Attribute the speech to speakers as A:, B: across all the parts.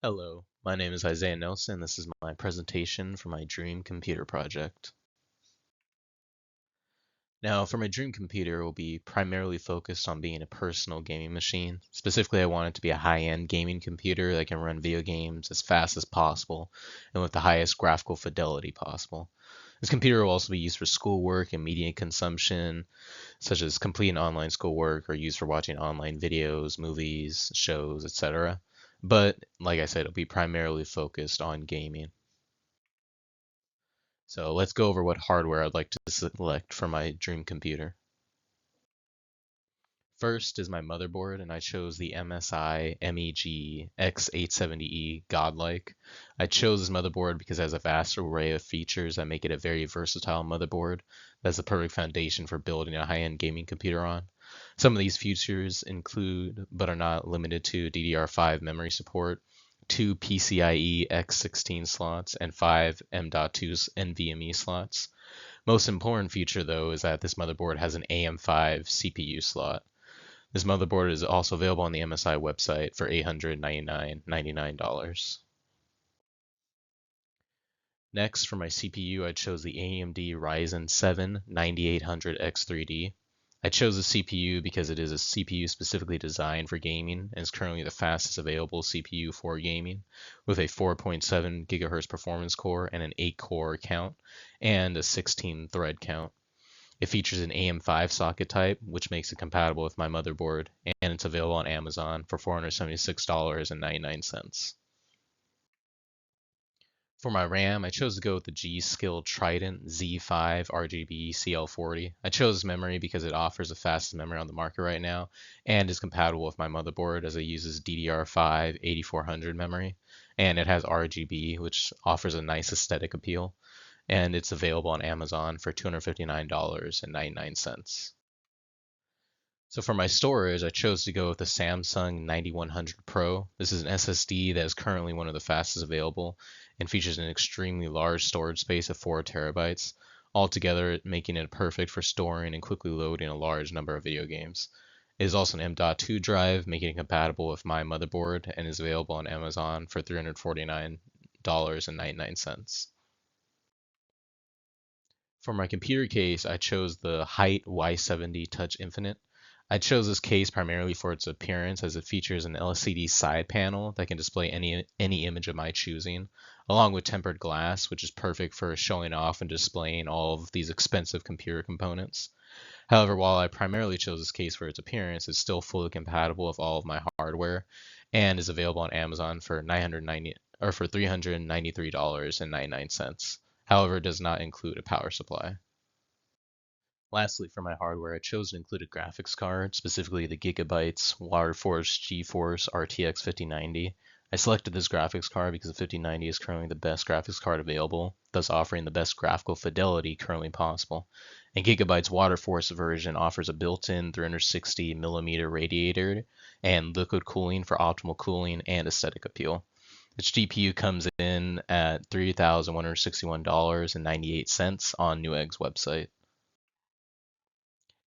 A: Hello, my name is Isaiah Nelson. This is my presentation for my dream computer project. Now, for my dream computer, it will be primarily focused on being a personal gaming machine. Specifically, I want it to be a high-end gaming computer that can run video games as fast as possible and with the highest graphical fidelity possible. This computer will also be used for schoolwork and media consumption, such as completing online schoolwork or used for watching online videos, movies, shows, etc. But, like I said, it'll be primarily focused on gaming. So let's go over what hardware I'd like to select for my dream computer. First is my motherboard, and I chose the MSI MEG X870E Godlike. I chose this motherboard because it has a vast array of features that make it a very versatile motherboard. That's the perfect foundation for building a high-end gaming computer on. Some of these features include, but are not limited to, DDR5 memory support, 2 PCIe X16 slots, and 5 M.2 NVMe slots. Most important feature though is that this motherboard has an AM5 CPU slot. This motherboard is also available on the MSI website for $899.99. Next, for my CPU, I chose the AMD Ryzen 7 9800X3D. I chose the CPU because it is a CPU specifically designed for gaming and is currently the fastest available CPU for gaming, with a 4.7 GHz performance core and an 8-core count, and a 16-thread count. It features an AM5 socket type, which makes it compatible with my motherboard, and it's available on Amazon for $476.99. For my RAM, I chose to go with the G.Skill Trident Z5 RGB CL40. I chose this memory because it offers the fastest memory on the market right now and is compatible with my motherboard as it uses DDR5 8400 memory, and it has RGB, which offers a nice aesthetic appeal, and it's available on Amazon for $259.99. So for my storage, I chose to go with the Samsung 9100 Pro. This is an SSD that is currently one of the fastest available and features an extremely large storage space of 4 terabytes, altogether making it perfect for storing and quickly loading a large number of video games. It is also an M.2 drive, making it compatible with my motherboard, and is available on Amazon for $349.99. For my computer case, I chose the Height Y70 Touch Infinite. I chose this case primarily for its appearance as it features an LCD side panel that can display any image of my choosing, along with tempered glass, which is perfect for showing off and displaying all of these expensive computer components. However, while I primarily chose this case for its appearance, it's still fully compatible with all of my hardware and is available on Amazon for 990 or for $393.99. However, it does not include a power supply. Lastly, for my hardware, I chose to include a graphics card, specifically the Gigabytes WaterForce GeForce RTX 5090. I selected this graphics card because the 5090 is currently the best graphics card available, thus offering the best graphical fidelity currently possible. And Gigabyte's WaterForce version offers a built-in 360mm radiator and liquid cooling for optimal cooling and aesthetic appeal. Its GPU comes in at $3,161.98 on Newegg's website.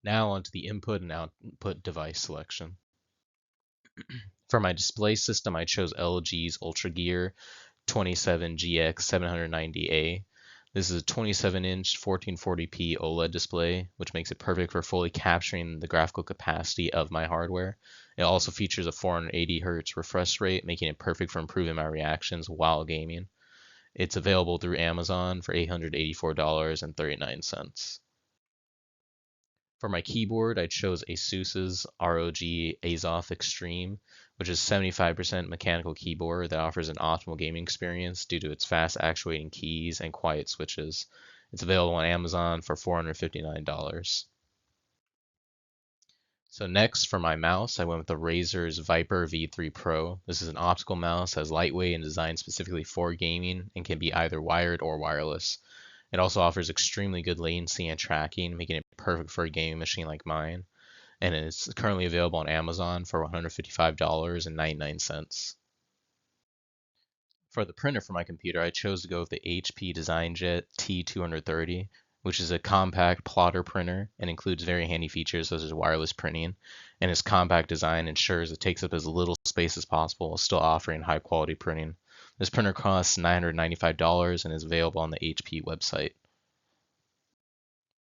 A: Now onto the input and output device selection. For my display system, I chose LG's UltraGear 27GX790A. This is a 27-inch 1440p OLED display, which makes it perfect for fully capturing the graphical capacity of my hardware. It also features a 480Hz refresh rate, making it perfect for improving my reactions while gaming. It's available through Amazon for $884.39. For my keyboard, I chose ASUS's ROG Azoth Extreme, which is 75% mechanical keyboard that offers an optimal gaming experience due to its fast actuating keys and quiet switches. It's available on Amazon for $459. So next, for my mouse, I went with the Razer's Viper V3 Pro. This is an optical mouse that's lightweight and designed specifically for gaming and can be either wired or wireless. It also offers extremely good latency and tracking, making it perfect for a gaming machine like mine, and it's currently available on Amazon for $155.99. For the printer for my computer, I chose to go with the HP DesignJet T230. which is a compact plotter printer and includes very handy features such as wireless printing. And its compact design ensures it takes up as little space as possible while still offering high quality printing. This printer costs $995 and is available on the HP website.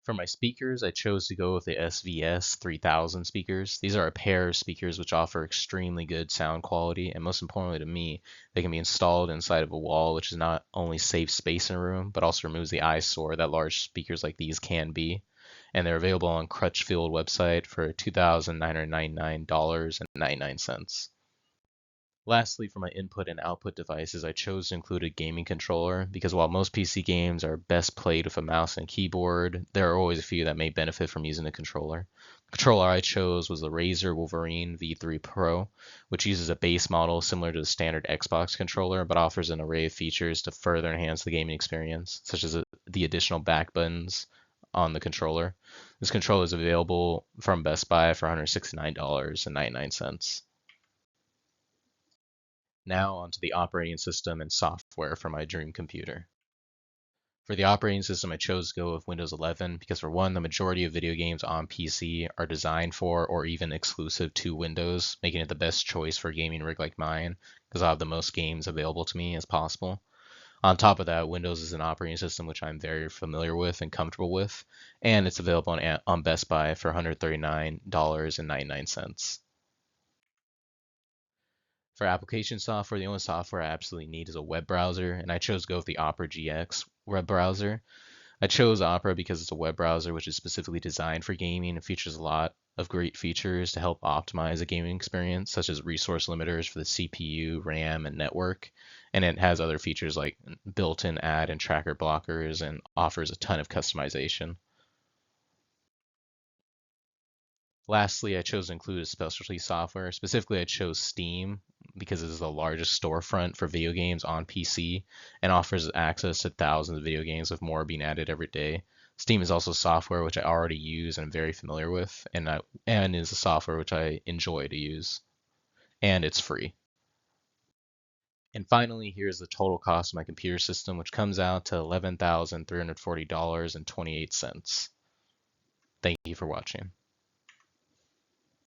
A: For my speakers, I chose to go with the SVS 3000 speakers. These are a pair of speakers which offer extremely good sound quality, and most importantly to me, they can be installed inside of a wall, which is not only saves space in a room, but also removes the eyesore that large speakers like these can be. And they're available on Crutchfield website for $2,999.99. Lastly, for my input and output devices, I chose to include a gaming controller because while most PC games are best played with a mouse and keyboard, there are always a few that may benefit from using a controller. The controller I chose was the Razer Wolverine V3 Pro, which uses a base model similar to the standard Xbox controller, but offers an array of features to further enhance the gaming experience, such as the additional back buttons on the controller. This controller is available from Best Buy for $169.99. Now onto the operating system and software for my dream computer. For the operating system, I chose to go with Windows 11 because for one, the majority of video games on PC are designed for or even exclusive to Windows, making it the best choice for a gaming rig like mine because I have the most games available to me as possible. On top of that, Windows is an operating system which I'm very familiar with and comfortable with, and it's available on Best Buy for $139.99. For application software, the only software I absolutely need is a web browser, and I chose to go with the Opera GX web browser. I chose Opera because it's a web browser which is specifically designed for gaming and features a lot of great features to help optimize a gaming experience, such as resource limiters for the CPU, RAM, and network. And it has other features like built-in ad and tracker blockers and offers a ton of customization. Lastly, I chose to include a specialty software. Specifically, I chose Steam because it is the largest storefront for video games on PC and offers access to thousands of video games with more being added every day. Steam is also software which I already use and am very familiar with, and is a software which I enjoy to use, and it's free. And finally, here's the total cost of my computer system, which comes out to $11,340.28. Thank you for watching.